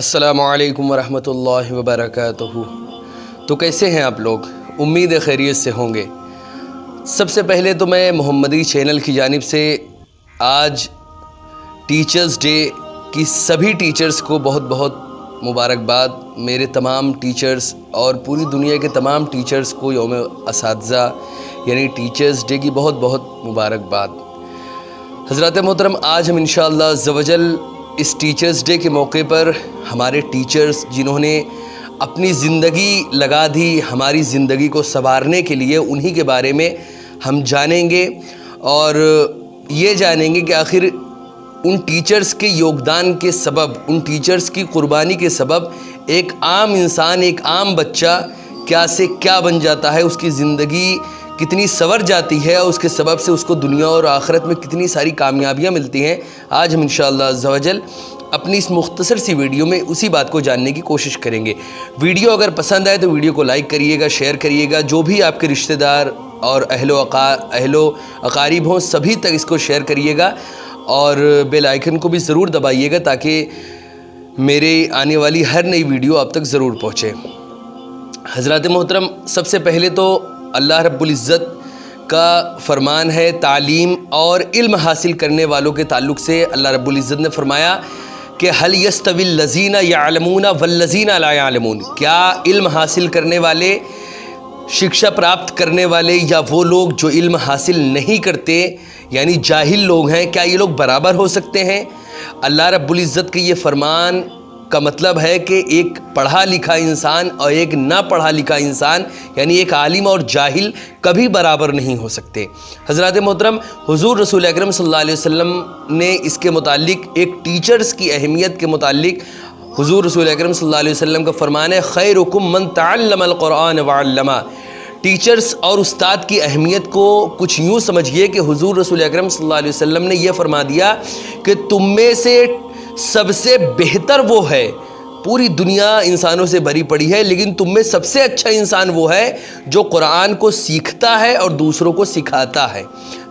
السلام علیکم ورحمۃ اللہ وبرکاتہ۔ تو کیسے ہیں آپ لوگ؟ امید ہے خیریت سے ہوں گے۔ سب سے پہلے تو میں محمدی چینل کی جانب سے آج ٹیچرز ڈے کی سبھی ٹیچرز کو بہت بہت مبارکباد۔ میرے تمام ٹیچرز اور پوری دنیا کے تمام ٹیچرز کو یوم اساتذہ یعنی ٹیچرز ڈے کی بہت بہت مبارکباد۔ حضرات محترم، آج ہم انشاءاللہ عز و جل اس ٹیچرز ڈے کے موقع پر ہمارے ٹیچرز جنہوں نے اپنی زندگی لگا دی ہماری زندگی کو سنوارنے کے لیے، انہی کے بارے میں ہم جانیں گے اور یہ جانیں گے کہ آخر ان ٹیچرز کے یوگدان کے سبب، ان ٹیچرز کی قربانی کے سبب ایک عام انسان، ایک عام بچہ کیا سے کیا بن جاتا ہے، اس کی زندگی کتنی سنور جاتی ہے اور اس کے سبب سے اس کو دنیا اور آخرت میں کتنی ساری کامیابیاں ملتی ہیں۔ آج ہم انشاءاللہ عز و جل اپنی اس مختصر سی ویڈیو میں اسی بات کو جاننے کی کوشش کریں گے۔ ویڈیو اگر پسند آئے تو ویڈیو کو لائک کریے گا، شیئر کریے گا، جو بھی آپ کے رشتہ دار اور اہل و اقارب ہوں سبھی تک اس کو شیئر کریے گا اور بیل آئیکن کو بھی ضرور دبائیے گا تاکہ میرے آنے والی ہر نئی ویڈیو آپ تک ضرور پہنچے۔ حضرات محترم، سب سے پہلے تو اللہ رب العزت کا فرمان ہے تعلیم اور علم حاصل کرنے والوں کے تعلق سے۔ اللہ رب العزت نے فرمایا کہ هل يستوي الذين يعلمون والذين لا يعلمون، کیا علم حاصل کرنے والے، شکشا پراپت کرنے والے یا وہ لوگ جو علم حاصل نہیں کرتے یعنی جاہل لوگ ہیں، کیا یہ لوگ برابر ہو سکتے ہیں؟ اللہ رب العزت کے یہ فرمان کا مطلب ہے کہ ایک پڑھا لکھا انسان اور ایک نہ پڑھا لکھا انسان یعنی ایک عالم اور جاہل کبھی برابر نہیں ہو سکتے۔ حضرات محترم، حضور رسول اکرم صلی اللہ علیہ وسلم نے اس کے متعلق ایک ٹیچرز کی اہمیت کے متعلق حضور رسول اکرم صلی اللہ علیہ وسلم کا فرمان ہے خیرکم من تعلم القرآن وعلمہ۔ ٹیچرز اور استاد کی اہمیت کو کچھ یوں سمجھیے کہ حضور رسول اکرم صلی اللہ علیہ وسلم نے یہ فرما دیا کہ تم میں سے سب سے بہتر وہ ہے، پوری دنیا انسانوں سے بھری پڑی ہے لیکن تم میں سب سے اچھا انسان وہ ہے جو قرآن کو سیکھتا ہے اور دوسروں کو سکھاتا ہے۔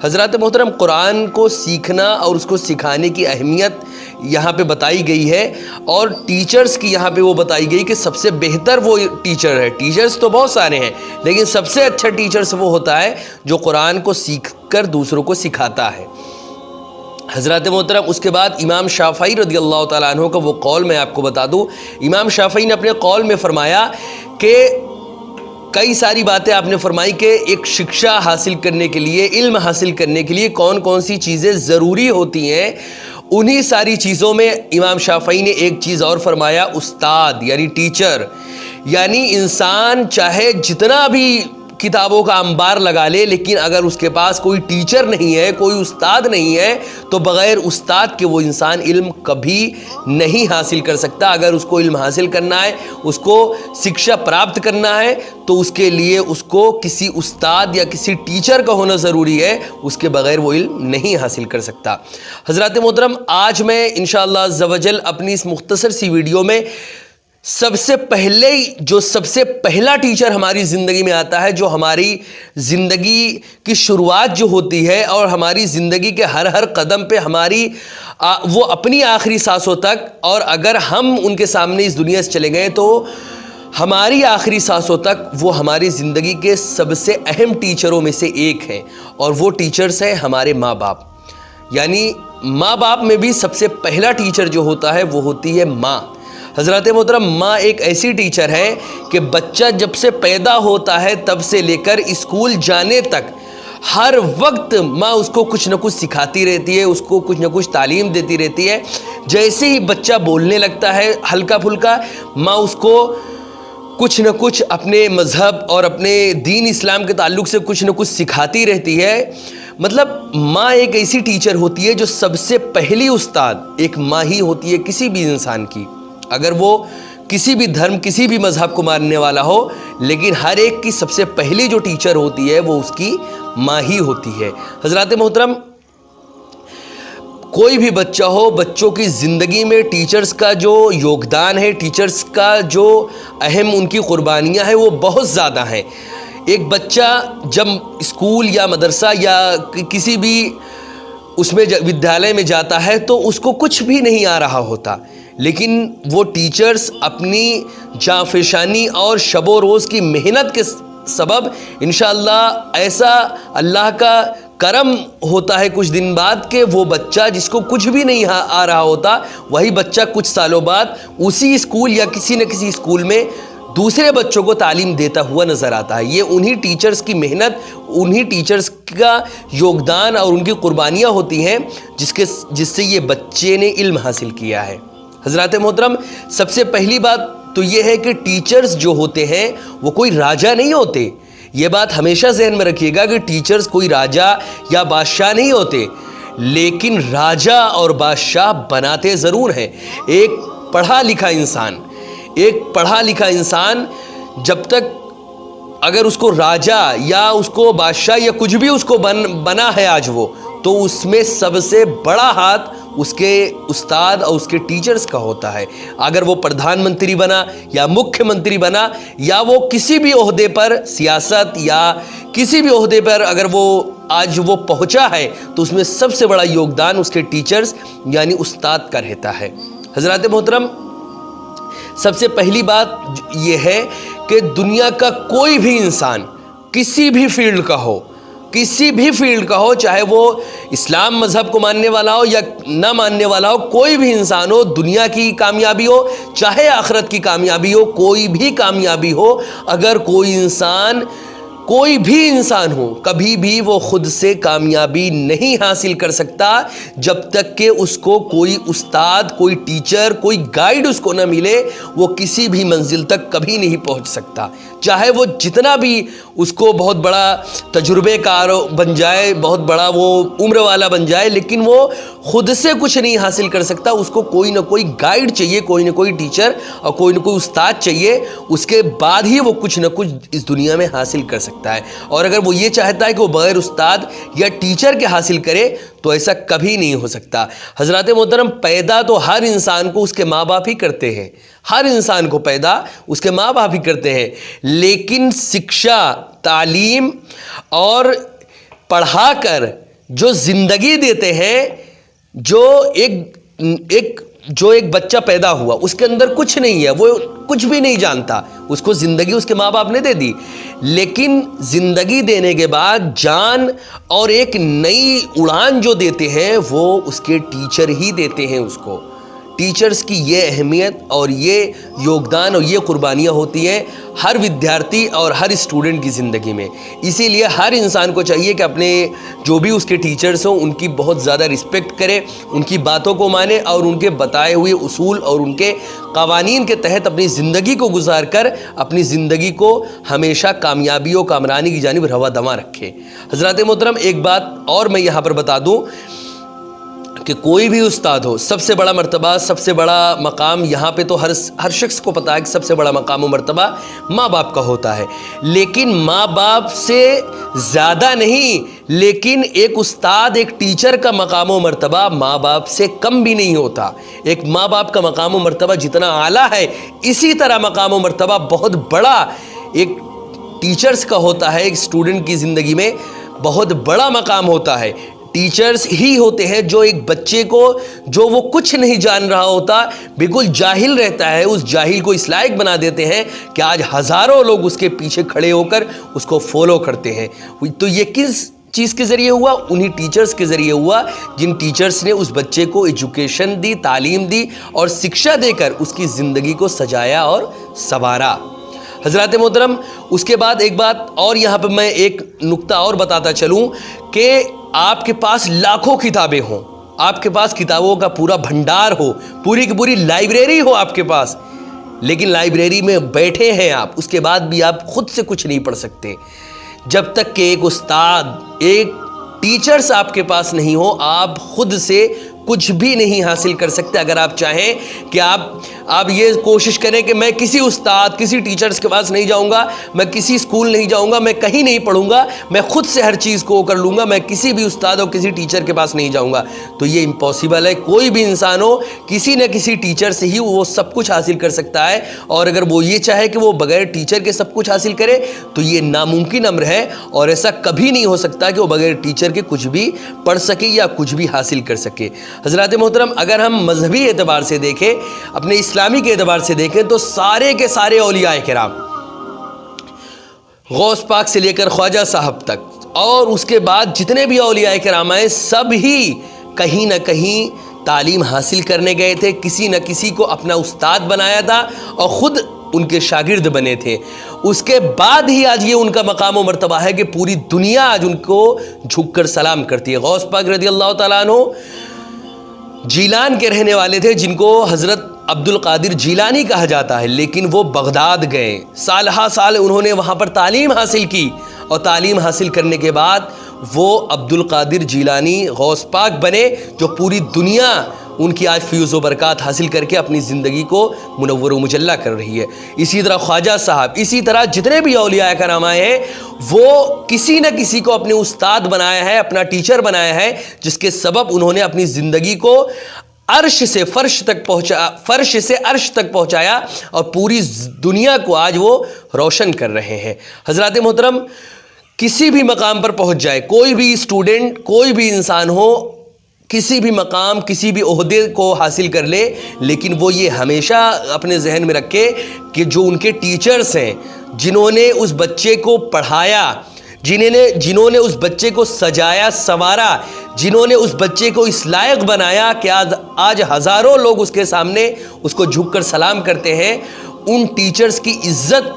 حضرات محترم، قرآن کو سیکھنا اور اس کو سکھانے کی اہمیت یہاں پہ بتائی گئی ہے اور ٹیچرز کی یہاں پہ وہ بتائی گئی کہ سب سے بہتر وہ ٹیچر ہے۔ ٹیچرز تو بہت سارے ہیں لیکن سب سے اچھا ٹیچرز وہ ہوتا ہے جو قرآن کو سیکھ کر دوسروں کو سکھاتا ہے۔ حضرات محترم، اس کے بعد امام شافعی رضی اللہ تعالیٰ عنہ کا وہ قول میں آپ کو بتا دوں۔ امام شافعی نے اپنے قول میں فرمایا کہ کئی ساری باتیں آپ نے فرمائی کہ ایک شکشا حاصل کرنے کے لیے، علم حاصل کرنے کے لیے کون کون سی چیزیں ضروری ہوتی ہیں۔ انہی ساری چیزوں میں امام شافعی نے ایک چیز اور فرمایا، استاد یعنی ٹیچر۔ یعنی انسان چاہے جتنا بھی کتابوں کا انبار لگا لے لیکن اگر اس کے پاس کوئی ٹیچر نہیں ہے، کوئی استاد نہیں ہے تو بغیر استاد کے وہ انسان علم کبھی نہیں حاصل کر سکتا۔ اگر اس کو علم حاصل کرنا ہے، اس کو شکشا پراپت کرنا ہے تو اس کے لیے اس کو کسی استاد یا کسی ٹیچر کا ہونا ضروری ہے، اس کے بغیر وہ علم نہیں حاصل کر سکتا۔ حضرات محترم، آج میں انشاءاللہ عز و جل اپنی اس مختصر سی ویڈیو میں سب سے پہلا ٹیچر ہماری زندگی میں آتا ہے، جو ہماری زندگی کی شروعات جو ہوتی ہے اور ہماری زندگی کے ہر قدم پہ ہماری وہ اپنی آخری سانسوں تک، اور اگر ہم ان کے سامنے اس دنیا سے چلے گئے تو ہماری آخری سانسوں تک وہ ہماری زندگی کے سب سے اہم ٹیچروں میں سے ایک ہیں، اور وہ ٹیچرز ہیں ہمارے ماں باپ۔ یعنی ماں باپ میں بھی سب سے پہلا ٹیچر جو ہوتا ہے وہ ہوتی ہے ماں۔ حضرات محترم، ماں ایک ایسی ٹیچر ہے کہ بچہ جب سے پیدا ہوتا ہے تب سے لے کر اسکول جانے تک ہر وقت ماں اس کو کچھ نہ کچھ سکھاتی رہتی ہے، اس کو کچھ نہ کچھ تعلیم دیتی رہتی ہے۔ جیسے ہی بچہ بولنے لگتا ہے ہلکا پھلکا، ماں اس کو کچھ نہ کچھ اپنے مذہب اور اپنے دین اسلام کے تعلق سے کچھ نہ کچھ سکھاتی رہتی ہے۔ مطلب ماں ایک ایسی ٹیچر ہوتی ہے جو سب سے پہلی استاد ایک ماں ہی ہوتی ہے کسی بھی انسان کی، اگر وہ کسی بھی دھرم، کسی بھی مذہب کو ماننے والا ہو، لیکن ہر ایک کی سب سے پہلی جو ٹیچر ہوتی ہے وہ اس کی ماں ہی ہوتی ہے۔ حضرات محترم، کوئی بھی بچہ ہو، بچوں کی زندگی میں ٹیچرز کا جو یوگدان ہے، ٹیچرز کا جو اہم ان کی قربانیاں ہیں وہ بہت زیادہ ہیں۔ ایک بچہ جب اسکول یا مدرسہ یا کسی بھی اس میں ودیالیہ میں جاتا ہے تو اس کو کچھ بھی نہیں آ رہا ہوتا، لیکن وہ ٹیچرز اپنی جانفشانی اور شب و روز کی محنت کے سبب انشاءاللہ ایسا اللہ کا کرم ہوتا ہے کچھ دن بعد کہ وہ بچہ جس کو کچھ بھی نہیں آ رہا ہوتا، وہی بچہ کچھ سالوں بعد اسی اسکول یا کسی نہ کسی اسکول میں دوسرے بچوں کو تعلیم دیتا ہوا نظر آتا ہے۔ یہ انہی ٹیچرز کی محنت، انہی ٹیچرز کا یوگدان اور ان کی قربانیاں ہوتی ہیں جس سے یہ بچے نے علم حاصل کیا ہے۔ حضرات محترم، سب سے پہلی بات تو یہ ہے کہ ٹیچرز جو ہوتے ہیں وہ کوئی راجہ نہیں ہوتے۔ یہ بات ہمیشہ ذہن میں رکھیے گا کہ ٹیچرز کوئی راجہ یا بادشاہ نہیں ہوتے، لیکن راجہ اور بادشاہ بناتے ضرور ہیں۔ ایک پڑھا لکھا انسان جب تک اگر اس کو راجہ یا اس کو بادشاہ یا کچھ بھی اس کو بنا ہے آج وہ، تو اس میں سب سے بڑا ہاتھ اس کے استاد اور اس کے ٹیچرز کا ہوتا ہے۔ اگر وہ پردھان منتری بنا یا مکھیہ منتری بنا یا وہ کسی بھی عہدے پر سیاست یا کسی بھی عہدے پر اگر وہ آج وہ پہنچا ہے تو اس میں سب سے بڑا یوگدان اس کے ٹیچرز یعنی استاد کا رہتا ہے۔ حضرات محترم، سب سے پہلی بات یہ ہے کہ دنیا کا کوئی بھی انسان کسی بھی فیلڈ کا ہو، چاہے وہ اسلام مذہب کو ماننے والا ہو یا نہ ماننے والا ہو، کوئی بھی انسان ہو، دنیا کی کامیابی ہو چاہے آخرت کی کامیابی ہو، کوئی بھی کامیابی ہو، اگر کوئی بھی انسان ہو، کبھی بھی وہ خود سے کامیابی نہیں حاصل کر سکتا جب تک کہ اس کو کوئی استاد، کوئی ٹیچر، کوئی گائیڈ اس کو نہ ملے، وہ کسی بھی منزل تک کبھی نہیں پہنچ سکتا۔ چاہے وہ جتنا بھی اس کو بہت بڑا تجربے کار بن جائے، بہت بڑا وہ عمر والا بن جائے، لیکن وہ خود سے کچھ نہیں حاصل کر سکتا۔ اس کو کوئی نہ کوئی گائیڈ چاہیے، کوئی نہ کوئی ٹیچر اور کوئی نہ کوئی استاد چاہیے، اس کے بعد ہی وہ کچھ نہ کچھ اس دنیا میں حاصل کر سکتا ہے۔ اور اگر وہ یہ چاہتا ہے کہ وہ بغیر استاد یا ٹیچر کے حاصل کرے تو ایسا کبھی نہیں ہو سکتا۔ حضرات محترم، پیدا تو ہر انسان کو اس کے ماں باپ ہی کرتے ہیں، ہر انسان کو پیدا اس کے ماں باپ ہی کرتے ہیں، لیکن شکشا، تعلیم اور پڑھا کر جو زندگی دیتے ہیں، جو ایک بچہ پیدا ہوا اس کے اندر کچھ نہیں ہے، وہ کچھ بھی نہیں جانتا، اس کو زندگی اس کے ماں باپ نے دے دی، لیکن زندگی دینے کے بعد جان اور ایک نئی اڑان جو دیتے ہیں وہ اس کے ٹیچر ہی دیتے ہیں۔ اس کو ٹیچرز کی یہ اہمیت اور یہ یوگدان اور یہ قربانیاں ہوتی ہیں ہر ودیارتھی اور ہر اسٹوڈنٹ کی زندگی میں۔ اسی لیے ہر انسان کو چاہیے کہ اپنے جو بھی اس کے ٹیچرز ہوں ان کی بہت زیادہ رسپیکٹ کرے، ان کی باتوں کو مانے اور ان کے بتائے ہوئے اصول اور ان کے قوانین کے تحت اپنی زندگی کو گزار کر اپنی زندگی کو ہمیشہ کامیابی و کامرانی کی جانب رواں دواں رکھے۔ حضرات محترم، ایک بات اور میں یہاں پر بتا دوں کہ کوئی بھی استاد ہو، سب سے بڑا مرتبہ، سب سے بڑا مقام یہاں پہ تو ہر شخص کو پتہ ہے کہ سب سے بڑا مقام و مرتبہ ماں باپ کا ہوتا ہے، لیکن ماں باپ سے زیادہ نہیں، لیکن ایک استاد، ایک ٹیچر کا مقام و مرتبہ ماں باپ سے کم بھی نہیں ہوتا۔ ایک ماں باپ کا مقام و مرتبہ جتنا اعلیٰ ہے، اسی طرح مقام و مرتبہ بہت بڑا ایک ٹیچرز کا ہوتا ہے۔ ایک اسٹوڈنٹ کی زندگی میں بہت بڑا مقام ہوتا ہے۔ ٹیچرز ہی ہوتے ہیں جو ایک بچے کو، جو وہ کچھ نہیں جان رہا ہوتا، بالکل جاہل رہتا ہے، اس جاہل کو اس لائق بنا دیتے ہیں کہ آج ہزاروں لوگ اس کے پیچھے کھڑے ہو کر اس کو فالو کرتے ہیں۔ تو یہ کس چیز کے ذریعے ہوا؟ انہی ٹیچرز کے ذریعے ہوا جن ٹیچرز نے اس بچے کو ایجوکیشن دی، تعلیم دی اور شکشا دے کر اس کی زندگی کو سجایا اور سنوارا۔ حضرات محترم، اس کے بعد ایک بات اور یہاں پہ میں ایک نقطہ اور بتاتا چلوں کہ آپ کے پاس لاکھوں کتابیں ہوں، آپ کے پاس کتابوں کا پورا بھنڈار ہو، پوری کی پوری لائبریری ہو آپ کے پاس، لیکن لائبریری میں بیٹھے ہیں آپ، اس کے بعد بھی آپ خود سے کچھ نہیں پڑھ سکتے جب تک کہ ایک استاد، ایک ٹیچرز آپ کے پاس نہیں ہو، آپ خود سے کچھ بھی نہیں حاصل کر سکتے۔ اگر آپ چاہیں کہ آپ آپ یہ کوشش کریں کہ میں کسی استاد کسی ٹیچرز کے پاس نہیں جاؤں گا, میں کسی اسکول نہیں جاؤں گا, میں کہیں نہیں پڑھوں گا, میں خود سے ہر چیز کو کر لوں گا, میں کسی بھی استاد اور کسی ٹیچر کے پاس نہیں جاؤں گا, تو یہ امپاسبل ہے. کوئی بھی انسان ہو کسی نہ کسی ٹیچر سے ہی وہ سب کچھ حاصل کر سکتا ہے, اور اگر وہ یہ چاہے کہ وہ بغیر ٹیچر کے سب کچھ حاصل کرے تو یہ ناممکن امر ہے, اور ایسا کبھی نہیں ہو سکتا کہ وہ بغیر ٹیچر کے کچھ بھی پڑھ سکے یا کچھ بھی حاصل کر سکے. حضرات محترم, اگر ہم مذہبی اعتبار سے دیکھیں, اپنے اسلامی کے اعتبار سے دیکھیں, تو سارے کے سارے اولیاء کرام, غوث پاک سے لے کر خواجہ صاحب تک, اور اس کے بعد جتنے بھی اولیاء کرام آئے, سب ہی کہیں نہ کہیں تعلیم حاصل کرنے گئے تھے, کسی نہ کسی کو اپنا استاد بنایا تھا اور خود ان کے شاگرد بنے تھے. اس کے بعد ہی آج یہ ان کا مقام و مرتبہ ہے کہ پوری دنیا آج ان کو جھک کر سلام کرتی ہے. غوث پاک رضی اللہ تعالیٰ عنہ جیلان کے رہنے والے تھے, جن کو حضرت عبد القادر جیلانی کہا جاتا ہے, لیکن وہ بغداد گئے, سال ہا سال انہوں نے وہاں پر تعلیم حاصل کی, اور تعلیم حاصل کرنے کے بعد وہ عبد القادر جیلانی غوث پاک بنے, جو پوری دنیا ان کی آج فیوز و برکات حاصل کر کے اپنی زندگی کو منور و مجلہ کر رہی ہے. اسی طرح خواجہ صاحب, اسی طرح جتنے بھی اولیاء کرام آئے ہیں, وہ کسی نہ کسی کو اپنے استاد بنایا ہے, اپنا ٹیچر بنایا ہے, جس کے سبب انہوں نے اپنی زندگی کو عرش سے فرش تک پہنچا, فرش سے عرش تک پہنچایا, اور پوری دنیا کو آج وہ روشن کر رہے ہیں. حضرات محترم, کسی بھی مقام پر پہنچ جائے, کوئی بھی اسٹوڈنٹ, کوئی بھی انسان ہو, کسی بھی مقام, کسی بھی عہدے کو حاصل کر لے, لیکن وہ یہ ہمیشہ اپنے ذہن میں رکھے کہ جو ان کے ٹیچرز ہیں, جنہوں نے اس بچے کو پڑھایا, جنہوں نے اس بچے کو سجایا سنوارا, جنہوں نے اس بچے کو اس لائق بنایا کہ آج ہزاروں لوگ اس کے سامنے اس کو جھک کر سلام کرتے ہیں, ان ٹیچرز کی عزت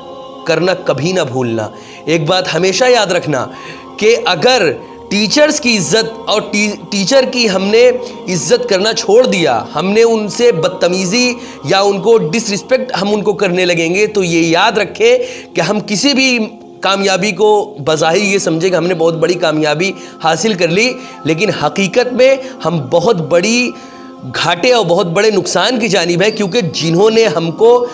کرنا کبھی نہ بھولنا. ایک بات ہمیشہ یاد رکھنا کہ اگر ٹیچرز کی عزت اور ٹیچر کی ہم نے عزت کرنا چھوڑ دیا, ہم نے ان سے بدتمیزی یا ان کو ڈس رسپیکٹ ہم ان کو کرنے لگیں گے, تو یہ یاد رکھے کہ ہم کسی بھی کامیابی کو بظاہر یہ سمجھے کہ ہم نے بہت بڑی کامیابی حاصل کر لی, لیکن حقیقت میں ہم بہت بڑی گھاٹے اور بہت بڑے نقصان کی جانب ہے, کیونکہ جنہوں نے ہم کو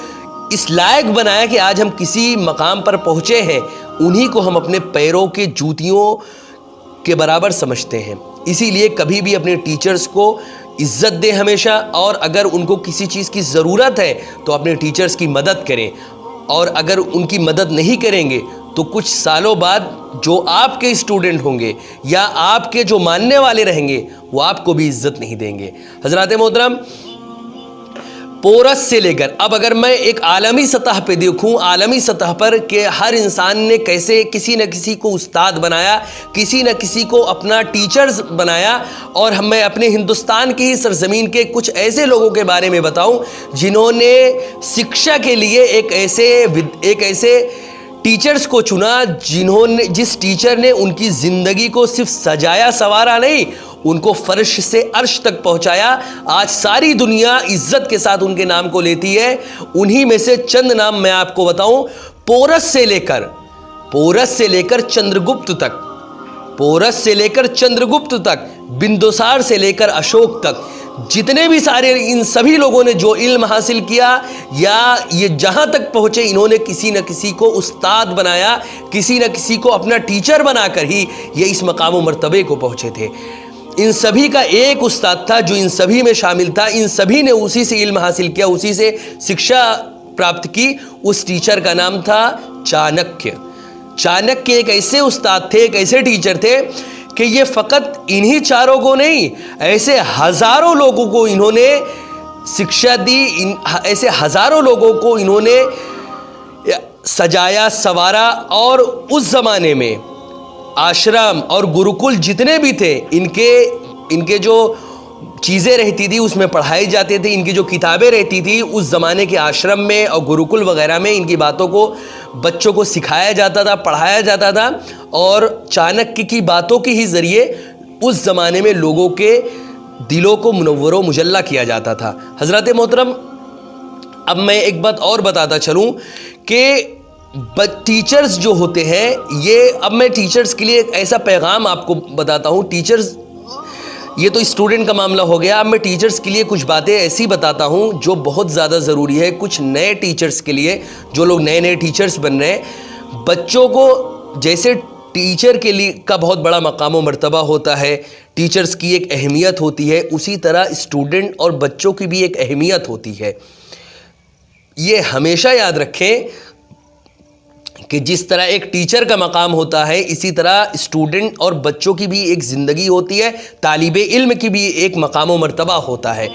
اس لائق بنایا کہ آج ہم کسی مقام پر پہنچے ہیں, انہی کو ہم اپنے پیروں کے جوتیوں کے برابر سمجھتے ہیں. اسی لیے کبھی بھی اپنے ٹیچرز کو عزت دیں ہمیشہ, اور اگر ان کو کسی چیز کی ضرورت ہے تو اپنے ٹیچرز کی مدد کریں, اور اگر ان کی مدد نہیں کریں گے تو کچھ سالوں بعد جو آپ کے اسٹوڈنٹ ہوں گے یا آپ کے جو ماننے والے رہیں گے, وہ آپ کو بھی عزت نہیں دیں گے. حضرات محترم, پورس سے لے کر اب اگر میں ایک عالمی سطح پہ دیکھوں, عالمی سطح پر کہ ہر انسان نے کیسے کسی نہ کسی کو استاد بنایا, کسی نہ کسی کو اپنا ٹیچرز بنایا, اور میں اپنے ہندوستان کی ہی سرزمین کے کچھ ایسے لوگوں کے بارے میں بتاؤں جنہوں نے سکشا کے لیے ایک ایسے ٹیچرز کو چنا, جس ٹیچر نے ان کی زندگی کو صرف سجایا سنوارا نہیں, ان کو فرش سے عرش تک پہنچایا. آج ساری دنیا عزت کے ساتھ ان کے نام کو لیتی ہے. انہی میں سے چند نام میں آپ کو بتاؤں. پورس سے لے کر چندرگپت تک, پورس سے لے کر چندرگپت تک, بندوسار سے لے کر اشوک تک, جتنے بھی سارے ان سبھی لوگوں نے جو علم حاصل کیا یا یہ جہاں تک پہنچے, انہوں نے کسی نہ کسی کو استاد بنایا, کسی نہ کسی کو اپنا ٹیچر بنا کر ہی یہ اس مقام و مرتبے کو پہنچے تھے. ان سبھی کا ایک استاد تھا جو ان سبھی میں شامل تھا, ان سبھی نے اسی سے علم حاصل کیا, اسی سے سکشا پراپت کی. اس ٹیچر کا نام تھا چانکیہ. چانکیہ ایک ایسے استاد تھے, ایک ایسے ٹیچر تھے کہ یہ فقط انہی چاروں کو نہیں, ایسے ہزاروں لوگوں کو انہوں نے سکشا دی, ایسے ہزاروں لوگوں کو انہوں نے سجایا سنوارا. اور اس زمانے میں آشرم اور گروکل جتنے بھی تھے, ان کے جو چیزیں رہتی تھی اس میں پڑھائی جاتے تھے, ان کی جو کتابیں رہتی تھی اس زمانے کے آشرم میں اور گروکل وغیرہ میں ان کی باتوں کو بچوں کو سکھایا جاتا تھا, پڑھایا جاتا تھا, اور چانکیہ کی باتوں کے ہی ذریعے اس زمانے میں لوگوں کے دلوں کو منور و مجلہ کیا جاتا تھا. حضرات محترم, اب میں ایک بات اور بتاتا چلوں کہ ٹیچرز جو ہوتے ہیں, یہ اب میں ٹیچرز کے لیے ایک ایسا پیغام آپ کو بتاتا ہوں. ٹیچرز یہ تو اسٹوڈنٹ کا معاملہ ہو گیا. اب میں ٹیچرز کے لیے کچھ باتیں ایسی بتاتا ہوں جو بہت زیادہ ضروری ہے کچھ نئے ٹیچرز کے لیے, جو لوگ نئے ٹیچرز بن رہے ہیں. بچوں کو جیسے ٹیچر کے لیے کا بہت بڑا مقام و مرتبہ ہوتا ہے, ٹیچرز کی ایک اہمیت ہوتی ہے, اسی طرح اسٹوڈنٹ اور بچوں کی بھی ایک اہمیت ہوتی ہے. یہ ہمیشہ یاد رکھیں کہ جس طرح ایک ٹیچر کا مقام ہوتا ہے اسی طرح اسٹوڈنٹ اور بچوں کی بھی ایک زندگی ہوتی ہے, طالب علم کی بھی ایک مقام و مرتبہ ہوتا ہے.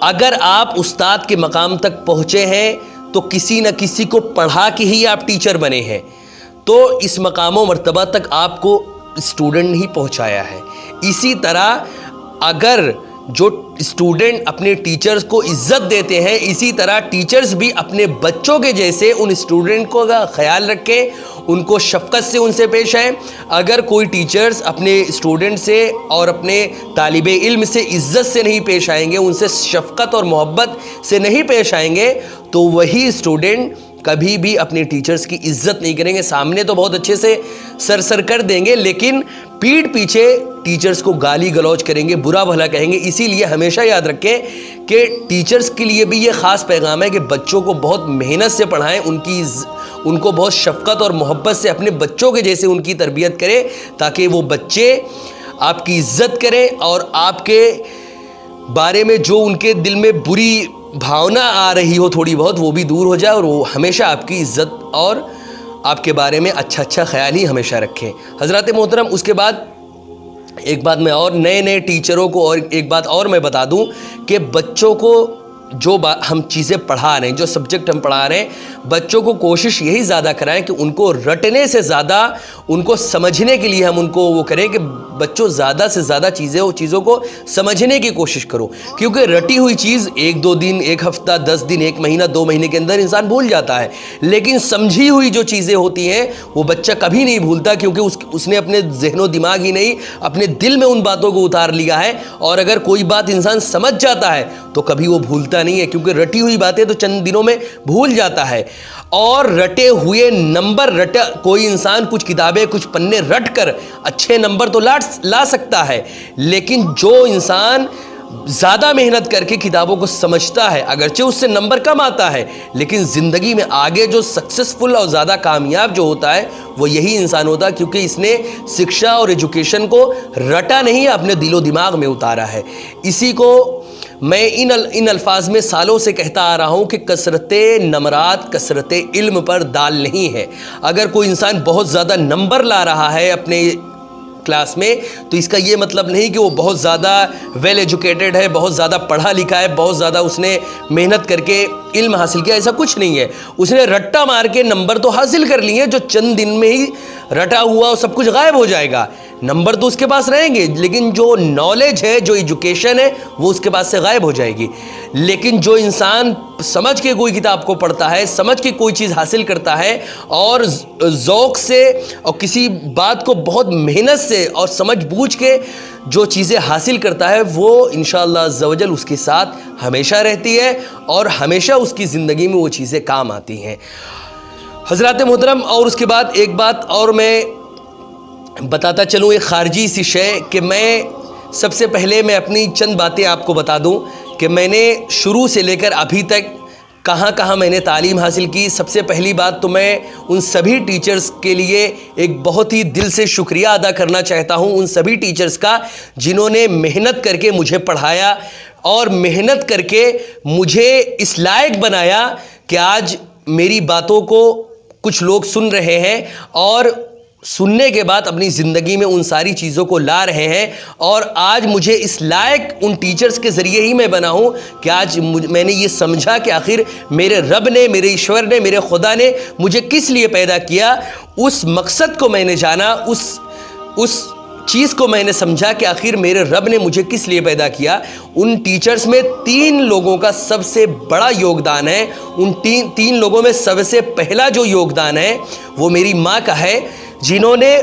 اگر آپ استاد کے مقام تک پہنچے ہیں تو کسی نہ کسی کو پڑھا کے ہی آپ ٹیچر بنے ہیں, تو اس مقام و مرتبہ تک آپ کو اسٹوڈنٹ ہی پہنچایا ہے. اسی طرح اگر جو اسٹوڈنٹ اپنے ٹیچرز کو عزت دیتے ہیں, اسی طرح ٹیچرز بھی اپنے بچوں کے جیسے ان اسٹوڈنٹ کو خیال رکھیں, ان کو شفقت سے ان سے پیش آئیں. اگر کوئی ٹیچرز اپنے اسٹوڈنٹ سے اور اپنے طالب علم سے عزت سے نہیں پیش آئیں گے, ان سے شفقت اور محبت سے نہیں پیش آئیں گے, تو وہی اسٹوڈنٹ کبھی بھی اپنے ٹیچرز کی عزت نہیں کریں گے. سامنے تو بہت اچھے سے سر کر دیں گے, لیکن پیٹھ پیچھے ٹیچرز کو گالی گلوچ کریں گے, برا بھلا کہیں گے. اسی لیے ہمیشہ یاد رکھیں کہ ٹیچرز کے لیے بھی یہ خاص پیغام ہے کہ بچوں کو بہت محنت سے پڑھائیں, ان کو بہت شفقت اور محبت سے اپنے بچوں کے جیسے ان کی تربیت کریں, تاکہ وہ بچے آپ کی عزت کریں اور آپ کے بارے میں جو ان کے دل میں بری بھاونا آ رہی ہو تھوڑی بہت, وہ بھی دور ہو جائے, اور وہ ہمیشہ آپ کی عزت اور آپ کے بارے میں اچھا خیال ہی ہمیشہ رکھیں. حضرات محترم, اس کے بعد ایک بات میں اور نئے ٹیچروں کو اور ایک بات اور میں بتا دوں کہ بچوں کو جو ہم چیزیں پڑھا رہے ہیں, جو سبجیکٹ ہم پڑھا رہے ہیں, بچوں کو کوشش یہی زیادہ کرائیں کہ ان کو رٹنے سے زیادہ ان کو سمجھنے کے لیے ہم ان کو وہ کریں کہ بچوں زیادہ سے زیادہ چیزوں کو سمجھنے کی کوشش کرو. کیونکہ رٹی ہوئی چیز 1-2 دن, 1 ہفتہ, 10 دن, 1 مہینہ, 2 مہینے کے اندر انسان بھول جاتا ہے, لیکن سمجھی ہوئی جو چیزیں ہوتی ہیں وہ بچہ کبھی نہیں بھولتا, کیونکہ اس نے اپنے ذہن و دماغ ہی نہیں اپنے دل میں ان باتوں کو اتار لیا ہے. اور اگر کوئی بات انسان سمجھ جاتا ہے تو کبھی وہ بھولتا نہیں ہے, کیونکہ رٹی ہوئی باتیں تو چند دنوں میں بھول جاتا ہے. اور رٹے ہوئے نمبر کوئی انسان کچھ کتابیں کچھ پنے رٹ کر اچھے نمبر تو لا سکتا ہے, لیکن جو انسان زیادہ محنت کر کے کتابوں کو سمجھتا ہے, اگرچہ اس سے نمبر کم آتا ہے, لیکن زندگی میں آگے جو سکسیسفل اور زیادہ کامیاب جو ہوتا ہے وہ یہی انسان ہوتا ہے, کیونکہ اس نے شکشا اور ایجوکیشن کو رٹا نہیں, اپنے دل و دماغ میں اتارا ہے. اسی کو میں ان الفاظ میں سالوں سے کہتا آ رہا ہوں کہ کثرت نمرات کثرت علم پر دال نہیں ہے. اگر کوئی انسان بہت زیادہ نمبر لا رہا ہے اپنے کلاس میں, تو اس کا یہ مطلب نہیں کہ وہ بہت زیادہ ویل ایجوکیٹڈ ہے, بہت زیادہ پڑھا لکھا ہے, بہت زیادہ اس نے محنت کر کے علم حاصل کیا. ایسا کچھ نہیں ہے. اس نے رٹا مار کے نمبر تو حاصل کر لیے, جو چند دن میں ہی رٹا ہوا اور سب کچھ غائب ہو جائے گا. نمبر تو اس کے پاس رہیں گے, لیکن جو نالج ہے, جو ایجوکیشن ہے, وہ اس کے پاس سے غائب ہو جائے گی. لیکن جو انسان سمجھ کے کوئی کتاب کو پڑھتا ہے, سمجھ کے کوئی چیز حاصل کرتا ہے, اور ذوق سے اور کسی بات کو بہت محنت سے اور سمجھ بوجھ کے جو چیزیں حاصل کرتا ہے, وہ انشاءاللہ عز و جل اس کے ساتھ ہمیشہ رہتی ہے اور ہمیشہ اس کی زندگی میں وہ چیزیں کام آتی ہیں. حضرات محترم, اور اس کے بعد ایک بات اور میں بتاتا چلوں, ایک خارجی سی شے, کہ میں سب سے پہلے میں اپنی چند باتیں آپ کو بتا دوں کہ میں نے شروع سے لے کر ابھی تک کہاں میں نے تعلیم حاصل کی. سب سے پہلی بات تو میں ان سبھی ٹیچرز کے لیے ایک بہت ہی دل سے شکریہ ادا کرنا چاہتا ہوں, ان سبھی ٹیچرز کا جنہوں نے محنت کر کے مجھے پڑھایا اور محنت کر کے مجھے اس لائق بنایا کہ آج میری باتوں کو کچھ لوگ سن رہے ہیں اور سننے کے بعد اپنی زندگی میں ان ساری چیزوں کو لا رہے ہیں. اور آج مجھے اس لائق ان ٹیچرز کے ذریعے ہی میں بنا ہوں کہ آج میں نے یہ سمجھا کہ آخر میرے رب نے, میرے ایشور نے, میرے خدا نے مجھے کس لیے پیدا کیا. اس مقصد کو میں نے جانا, اس چیز کو میں نے سمجھا کہ آخر میرے رب نے مجھے کس لیے پیدا کیا. ان ٹیچرز میں 3 لوگوں کا سب سے بڑا یوگدان ہے. ان تین لوگوں میں سب سے پہلا جو یوگدان ہے وہ میری ماں کا ہے, جنہوں نے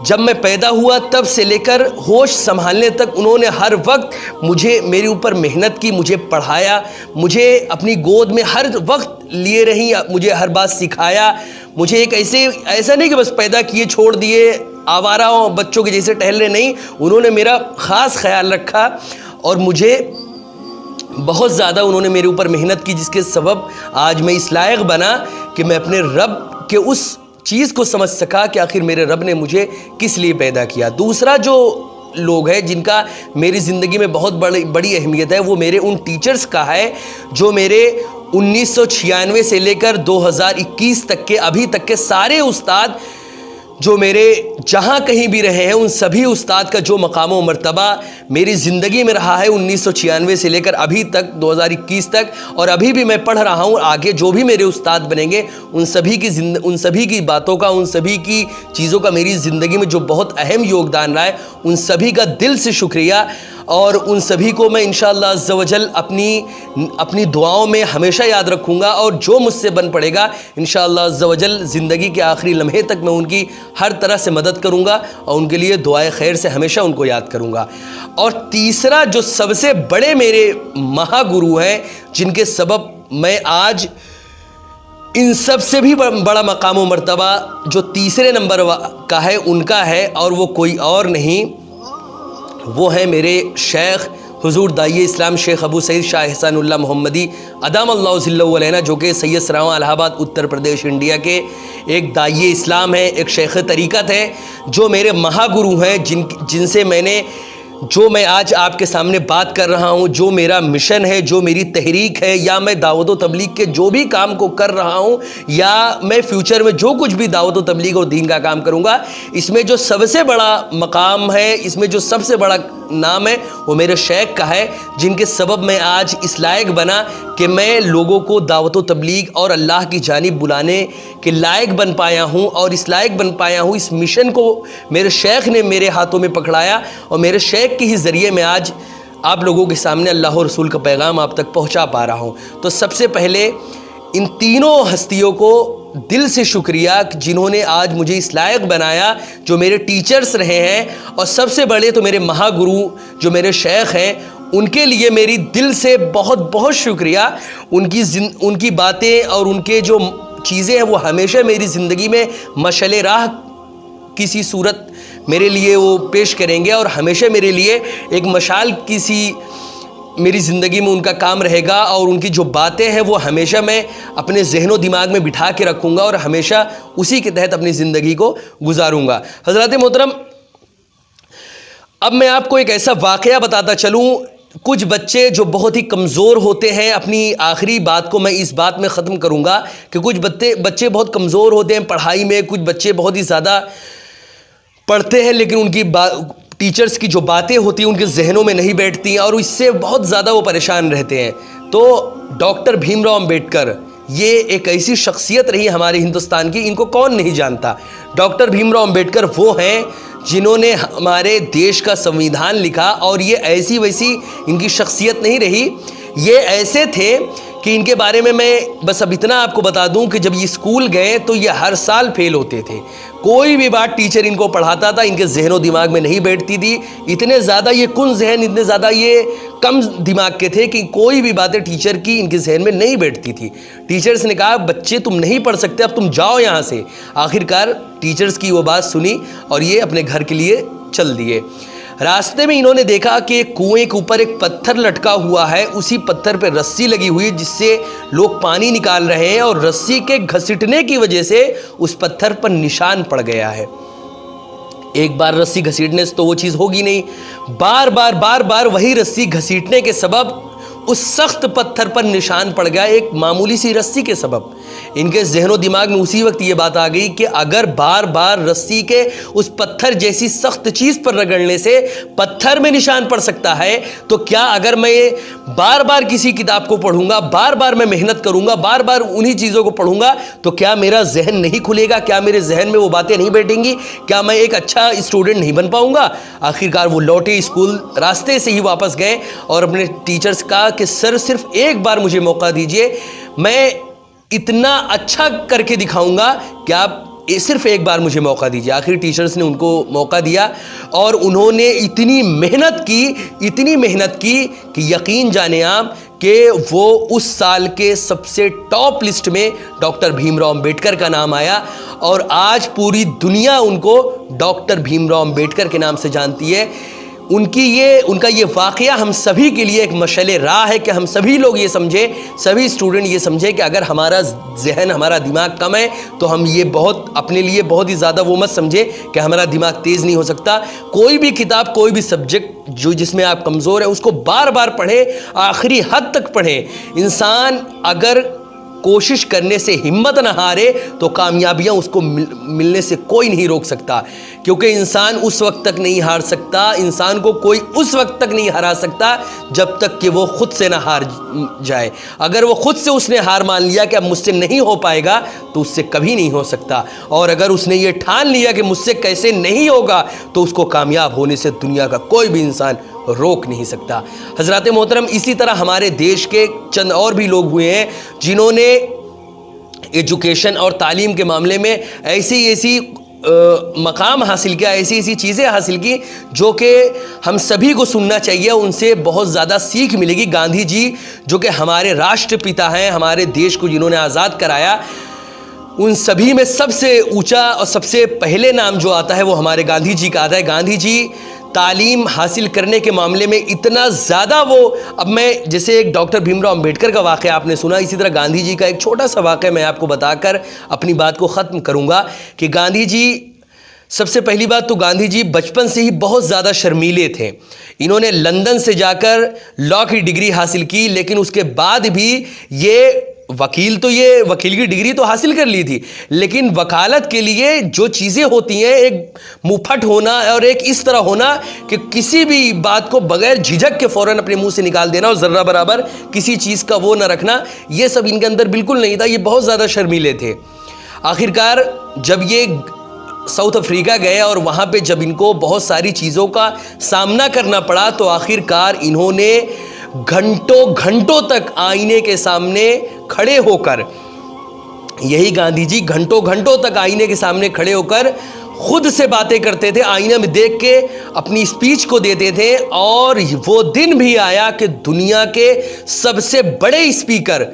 جب میں پیدا ہوا تب سے لے کر ہوش سنبھالنے تک انہوں نے ہر وقت میرے اوپر محنت کی, مجھے پڑھایا, مجھے اپنی گود میں ہر وقت لیے رہیں, مجھے ہر بات سکھایا. مجھے ایسا نہیں کہ بس پیدا کیے چھوڑ دیے, آوارہ بچوں کے جیسے ٹہلنے نہیں، انہوں نے میرا خاص خیال رکھا اور مجھے بہت زیادہ انہوں نے میرے اوپر محنت کی، جس کے سبب آج میں اس لائق بنا کہ میں اپنے رب کے اس چیز کو سمجھ سکا کہ آخر میرے رب نے مجھے کس لیے پیدا کیا۔ دوسرا جو لوگ ہیں جن کا میری زندگی میں بہت بڑی اہمیت ہے، وہ میرے ان ٹیچرز کا ہے جو میرے 1996 سے لے کر 2021 تک کے ابھی تک کے سارے استاد جو میرے جہاں کہیں بھی رہے ہیں، ان سبھی استاد کا جو مقام و مرتبہ میری زندگی میں رہا ہے 1996 سے لے کر ابھی تک 2021 تک، اور ابھی بھی میں پڑھ رہا ہوں، آگے جو بھی میرے استاد بنیں گے ان سبھی کی باتوں کا، ان سبھی کی چیزوں کا میری زندگی میں جو بہت اہم یوگدان رہا ہے، ان سبھی کا دل سے شکریہ، اور ان سبھی کو میں انشاءاللہ عز و جل اپنی دعاؤں میں ہمیشہ یاد رکھوں گا، اور جو مجھ سے بن پڑے گا انشاءاللہ عز و جل زندگی کے آخری لمحے تک میں ان کی ہر طرح سے مدد کروں گا اور ان کے لیے دعائے خیر سے ہمیشہ ان کو یاد کروں گا۔ اور تیسرا جو سب سے بڑے میرے مہا گرو ہیں، جن کے سبب میں آج ان سب سے بھی بڑا مقام و مرتبہ جو تیسرے نمبر کا ہے ان کا ہے، اور وہ کوئی اور نہیں، وہ ہیں میرے شیخ حضور داعیہ اسلام شیخ ابو سعید شاہ احسان اللہ محمدی ادام اللہ ذلہ علینا، جو کہ سید سراواں الہ آباد اتر پردیش انڈیا کے ایک داعیہ اسلام ہیں، ایک شیخ طریقت ہے، جو میرے مہا گرو ہیں، جن سے جو میں آج آپ کے سامنے بات کر رہا ہوں، جو میرا مشن ہے، جو میری تحریک ہے، یا میں دعوت و تبلیغ کے جو بھی کام کو کر رہا ہوں، یا میں فیوچر میں جو کچھ بھی دعوت و تبلیغ اور دین کا کام کروں گا، اس میں جو سب سے بڑا مقام ہے، اس میں جو سب سے بڑا نام ہے، وہ میرے شیخ کا ہے، جن کے سبب میں آج اس لائق بنا کہ میں لوگوں کو دعوت و تبلیغ اور اللہ کی جانب بلانے کے لائق بن پایا ہوں، اور اس لائق بن پایا ہوں، اس مشن کو میرے شیخ نے میرے ہاتھوں میں پکڑایا، اور میرے شیخ کے ہی ذریعے میں آج آپ لوگوں کے سامنے اللہ و رسول کا پیغام آپ تک پہنچا پا رہا ہوں۔ تو سب سے پہلے ان تینوں ہستیوں کو دل سے شکریہ جنہوں نے آج مجھے اس لائق بنایا، جو میرے ٹیچرز رہے ہیں، اور سب سے بڑے تو میرے مہا گرو جو میرے شیخ ہیں، ان کے لیے میری دل سے بہت بہت شکریہ۔ ان کی باتیں اور ان کے جو چیزیں ہیں وہ ہمیشہ میری زندگی میں مشعل راہ کسی صورت میرے لیے وہ پیش کریں گے، اور ہمیشہ میرے لیے ایک مشعل میری زندگی میں ان کا کام رہے گا، اور ان کی جو باتیں ہیں وہ ہمیشہ میں اپنے ذہن و دماغ میں بٹھا کے رکھوں گا، اور ہمیشہ اسی کے تحت اپنی زندگی کو گزاروں گا۔ حضرات محترم، اب میں آپ کو ایک ایسا واقعہ بتاتا چلوں۔ کچھ بچے جو بہت ہی کمزور ہوتے ہیں، اپنی آخری بات کو میں اس بات میں ختم کروں گا کہ کچھ بچے بہت کمزور ہوتے ہیں پڑھائی میں، کچھ بچے بہت ہی زیادہ پڑھتے ہیں لیکن ان کی ٹیچرز کی جو باتیں ہوتی ہیں ان کے ذہنوں میں نہیں بیٹھتی، اور اس سے بہت زیادہ وہ پریشان رہتے ہیں۔ تو ڈاکٹر بھیم راؤ امبیڈکر یہ ایک ایسی شخصیت رہی ہمارے ہندوستان کی، ان کو کون نہیں جانتا۔ ڈاکٹر بھیم راؤ امبیڈکر وہ ہیں جنہوں نے ہمارے دیش کا سنویدھان لکھا، اور یہ ایسی ویسی ان کی شخصیت نہیں رہی، یہ ایسے تھے کہ ان کے بارے میں بس اب اتنا آپ کو بتا دوں کہ جب یہ اسکول گئے تو یہ ہر سال فیل ہوتے تھے، کوئی بھی بات ٹیچر ان کو پڑھاتا تھا ان کے ذہن و دماغ میں نہیں بیٹھتی تھی، اتنے زیادہ یہ کن ذہن، اتنے زیادہ یہ کم دماغ کے تھے کہ کوئی بھی باتیں ٹیچر کی ان کے ذہن میں نہیں بیٹھتی تھی۔ ٹیچرز نے کہا بچے تم نہیں پڑھ سکتے، اب تم جاؤ یہاں سے۔ آخرکار ٹیچرز کی وہ بات سنی اور یہ اپنے گھر کے لیے چل دیے۔ راستے میں انہوں نے دیکھا کہ ایک کنویں کے اوپر ایک پتھر لٹکا ہوا ہے، اسی پتھر پہ رسی لگی ہوئی جس سے لوگ پانی نکال رہے ہیں، اور رسی کے گھسیٹنے کی وجہ سے اس پتھر پر نشان پڑ گیا ہے۔ ایک بار رسی گھسیٹنے سے تو وہ چیز ہوگی نہیں، بار بار وہی رسی گھسیٹنے کے سبب اس سخت پتھر پر نشان پڑ گیا، ایک معمولی سی رسی کے سبب۔ ان کے ذہن و دماغ میں اسی وقت یہ بات آ گئی کہ اگر بار بار رسی کے اس پتھر جیسی سخت چیز پر رگڑنے سے پتھر میں نشان پڑ سکتا ہے، تو کیا اگر میں بار بار کسی کتاب کو پڑھوں گا، بار بار میں محنت کروں گا، بار بار انہی چیزوں کو پڑھوں گا، تو کیا میرا ذہن نہیں کھلے گا؟ کیا میرے ذہن میں وہ باتیں نہیں بیٹھیں گی؟ کیا میں ایک اچھا اسٹوڈنٹ نہیں بن پاؤں گا؟ آخرکار وہ لوٹے اسکول، راستے سے ہی واپس گئے اور اپنے ٹیچرز کا کہ سر صرف ایک بار مجھے موقع دیجئے، میں اتنا اچھا کر کے دکھاؤں گا کہ آپ صرف ایک بار مجھے موقع دیجیے. آخر ٹیچرز نے ان کو موقع دیا اور انہوں نے اتنی محنت کی کہ یقین جانیں آپ کہ وہ اس سال کے سب سے ٹاپ لسٹ میں ڈاکٹر بھیم راؤ امبیڈکر کا نام آیا اور آج پوری دنیا ان کو ڈاکٹر بھیم راؤ امبیڈکر کے نام سے جانتی ہے. ان کا یہ واقعہ ہم سبھی کے لیے ایک مشعل راہ ہے کہ ہم سبھی لوگ یہ سمجھیں, سبھی اسٹوڈنٹ یہ سمجھیں کہ اگر ہمارا ذہن, ہمارا دماغ کم ہے تو ہم یہ اپنے لیے بہت ہی زیادہ وہ مت سمجھیں کہ ہمارا دماغ تیز نہیں ہو سکتا. کوئی بھی کتاب, کوئی بھی سبجیکٹ جس میں آپ کمزور ہیں اس کو بار بار پڑھیں, آخری حد تک پڑھیں. انسان اگر کوشش کرنے سے ہمت نہ ہارے تو کامیابیاں اس کو ملنے سے کوئی نہیں روک سکتا, کیونکہ انسان اس وقت تک نہیں ہار سکتا, انسان کو کوئی اس وقت تک نہیں ہرا سکتا جب تک کہ وہ خود سے نہ ہار جائے. اگر وہ خود سے اس نے ہار مان لیا کہ اب مجھ سے نہیں ہو پائے گا تو اس سے کبھی نہیں ہو سکتا, اور اگر اس نے یہ ٹھان لیا کہ مجھ سے کیسے نہیں ہوگا تو اس کو کامیاب ہونے سے دنیا کا کوئی بھی انسان روک نہیں سکتا. حضرات محترم, اسی طرح ہمارے دیش کے چند اور بھی لوگ ہوئے ہیں جنہوں نے ایجوکیشن اور تعلیم کے معاملے میں ایسی مقام حاصل کیا, ایسی چیزیں حاصل کی جو کہ ہم سبھی کو سننا چاہیے, ان سے بہت زیادہ سیکھ ملے گی. گاندھی جی جو کہ ہمارے راشٹر پتا ہیں, ہمارے دیش کو جنہوں نے آزاد کرایا, ان سبھی میں سب سے اونچا اور سب سے پہلے نام جو آتا ہے وہ ہمارے گاندھی جی کا آتا ہے. گاندھی جی تعلیم حاصل کرنے کے معاملے میں اتنا زیادہ اب میں جیسے ایک ڈاکٹر بھیم راؤ امبیڈکر کا واقعہ آپ نے سنا, اسی طرح گاندھی جی کا ایک چھوٹا سا واقعہ میں آپ کو بتا کر اپنی بات کو ختم کروں گا کہ گاندھی جی, سب سے پہلی بات تو گاندھی جی بچپن سے ہی بہت زیادہ شرمیلے تھے. انہوں نے لندن سے جا کر لاء کی ڈگری حاصل کی, لیکن اس کے بعد بھی یہ وکیل کی ڈگری تو حاصل کر لی تھی, لیکن وکالت کے لیے جو چیزیں ہوتی ہیں, ایک مفٹ ہونا اور ایک اس طرح ہونا کہ کسی بھی بات کو بغیر جھجک کے فوراً اپنے منہ سے نکال دینا اور ذرہ برابر کسی چیز کا وہ نہ رکھنا, یہ سب ان کے اندر بالکل نہیں تھا. یہ بہت زیادہ شرمیلے تھے. آخرکار جب یہ ساؤتھ افریقہ گئے اور وہاں پہ جب ان کو بہت ساری چیزوں کا سامنا کرنا پڑا تو آخرکار انہوں نے گھنٹوں تک آئینے کے سامنے کھڑے ہو کر, یہی گاندھی جی گھنٹوں تک آئینے کے سامنے کھڑے ہو کر خود سے باتیں کرتے تھے, آئینہ میں دیکھ کے اپنی اسپیچ کو دیتے تھے. اور وہ دن بھی آیا کہ دنیا کے سب سے بڑے اسپیکر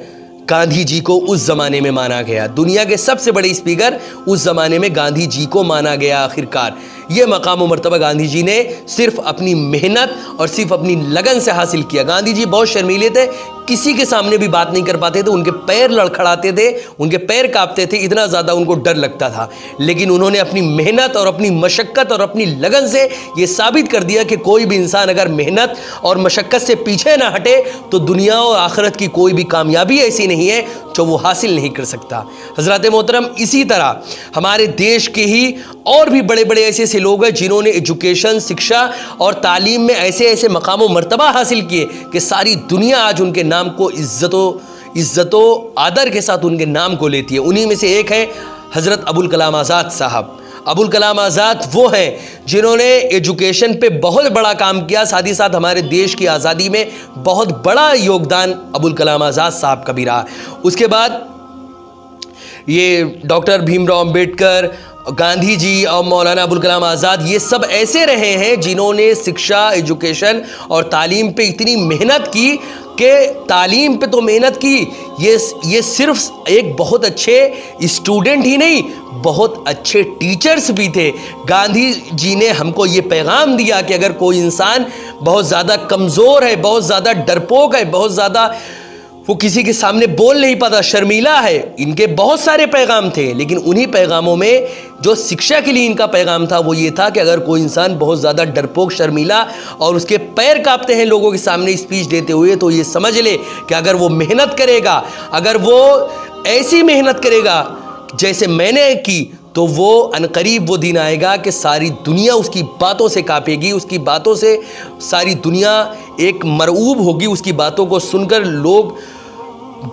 گاندھی جی کو اس زمانے میں مانا گیا. دنیا کے سب سے بڑے اسپیکر اس زمانے میں گاندھی جی کو مانا گیا. آخرکار یہ مقام و مرتبہ گاندھی جی نے صرف اپنی محنت اور صرف اپنی لگن سے حاصل کیا. گاندھی جی بہت شرمیلے تھے, کسی کے سامنے بھی بات نہیں کر پاتے تھے, ان کے پیر لڑکھڑاتے تھے, ان کے پیر کانپتے تھے, اتنا زیادہ ان کو ڈر لگتا تھا. لیکن انہوں نے اپنی محنت اور اپنی مشقت اور اپنی لگن سے یہ ثابت کر دیا کہ کوئی بھی انسان اگر محنت اور مشقت سے پیچھے نہ ہٹے تو دنیا اور آخرت کی کوئی بھی کامیابی ایسی نہیں ہے جو وہ حاصل نہیں کر سکتا. حضرات محترم, اسی طرح ہمارے دیش کے ہی اور بھی بڑے بڑے ایسے لوگ ہیں جنہوں نے ایجوکیشن, شکشا اور تعلیم میں ایسے مقام و مرتبہ حاصل کیے کہ ساری دنیا آج ان کے نام کو عزت و آدر کے ساتھ ان کے نام کو لیتی ہے. انہی میں سے ایک ہے حضرت ابوالکلام آزاد صاحب. ابوالکلام آزاد وہ ہیں جنہوں نے ایجوکیشن پہ بہت بڑا کام کیا, ساتھ ہی ساتھ ہمارے دیش کی آزادی میں بہت بڑا یوگدان ابوالکلام آزاد صاحب کا بھی رہا. اس کے بعد یہ ڈاکٹر بھیم راؤ امبیڈکر, گاندھی جی اور مولانا ابوالکلام آزاد, یہ سب ایسے رہے ہیں جنہوں نے شکشا, ایجوکیشن اور تعلیم پہ اتنی محنت کی کہ تعلیم پہ تو محنت کی, یہ صرف ایک بہت اچھے اسٹوڈنٹ ہی نہیں, بہت اچھے ٹیچرز بھی تھے. گاندھی جی نے ہم کو یہ پیغام دیا کہ اگر کوئی انسان بہت زیادہ کمزور ہے, بہت زیادہ ڈرپوک ہے, بہت زیادہ وہ کسی کے سامنے بول نہیں پاتا, شرمیلا ہے, ان کے بہت سارے پیغام تھے, لیکن انہی پیغاموں میں جو شکشا کے لیے ان کا پیغام تھا وہ یہ تھا کہ اگر کوئی انسان بہت زیادہ ڈرپوک, شرمیلا اور اس کے پیر کانپتے ہیں لوگوں کے سامنے اسپیچ دیتے ہوئے, تو یہ سمجھ لے کہ اگر وہ محنت کرے گا, اگر وہ ایسی محنت کرے گا جیسے میں نے کی, تو وہ عنقریب وہ دن آئے گا کہ ساری دنیا اس کی باتوں سے کانپے گی, اس کی باتوں سے ساری دنیا ایک مرعوب ہوگی, اس کی باتوں کو سن کر لوگ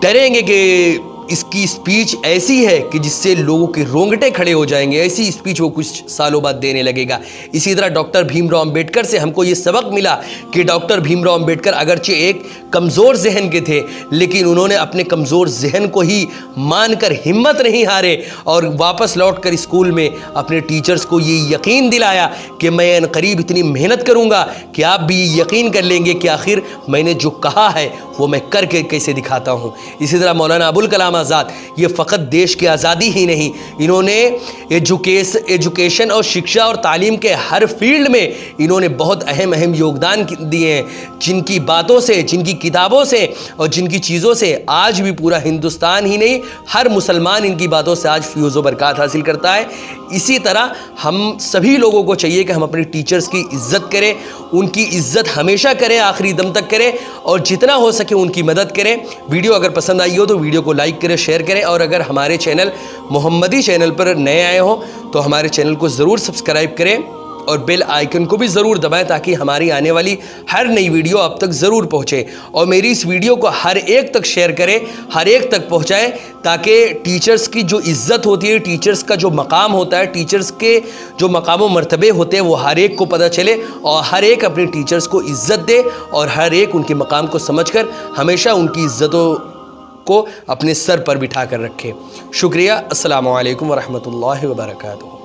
ڈریں گے کہ اس کی اسپیچ ایسی ہے کہ جس سے لوگوں کے رونگٹے کھڑے ہو جائیں گے، ایسی اسپیچ وہ کچھ سالوں بعد دینے لگے گا۔ اسی طرح ڈاکٹر بھیم راؤ امبیڈکر سے ہم کو یہ سبق ملا کہ ڈاکٹر بھیم راؤ امبیڈکر اگرچہ ایک کمزور ذہن کے تھے، لیکن انہوں نے اپنے کمزور ذہن کو ہی مان کر ہمت نہیں ہارے اور واپس لوٹ کر اسکول میں اپنے ٹیچرز کو یہ یقین دلایا کہ میں ان قریب اتنی محنت کروں گا کہ آپ بھی یقین کر لیں گے کہ آخر میں نے جو کہا ہے وہ میں کر کے کیسے دکھاتا ہوں۔ اسی طرح مولانا ابوالکلام آزاد، یہ فقط دیش کی آزادی ہی نہیں، انہوں نے ایجوکیشن اور شکشا اور تعلیم کے ہر فیلڈ میں انہوں نے بہت اہم یوگدان دیے ہیں، جن کی باتوں سے، جن کی کتابوں سے اور جن کی چیزوں سے آج بھی پورا ہندوستان ہی نہیں، ہر مسلمان ان کی باتوں سے آج فیوز و برکات حاصل کرتا ہے۔ اسی طرح ہم سبھی لوگوں کو چاہیے کہ ہم اپنے ٹیچرز کی عزت کریں، ان کی عزت ہمیشہ کریں، آخری دم تک کریں، اور جتنا ہو سکے ان کی مدد کریں۔ ویڈیو اگر پسند آئی ہو تو ویڈیو کو لائک کریں، شیئر کریں، اور اگر ہمارے چینل محمدی چینل پر نئے آئے ہوں تو ہمارے چینل کو ضرور سبسکرائب کریں اور بیل آئیکن کو بھی ضرور دبائیں تاکہ ہماری آنے والی ہر نئی ویڈیو آپ تک ضرور پہنچے، اور میری اس ویڈیو کو ہر ایک تک شیئر کریں، ہر ایک تک پہنچائیں تاکہ ٹیچرز کی جو عزت ہوتی ہے، ٹیچرز کا جو مقام ہوتا ہے، ٹیچرز کے جو مقام و مرتبے ہوتے ہیں، وہ ہر ایک کو پتہ چلے اور ہر ایک اپنے ٹیچرز کو عزت دے اور ہر ایک ان کے مقام کو سمجھ کر ہمیشہ ان کی عزتوں کو اپنے سر پر بٹھا کر رکھے۔ شکریہ۔ السلام علیکم ورحمۃ اللہ وبرکاتہ۔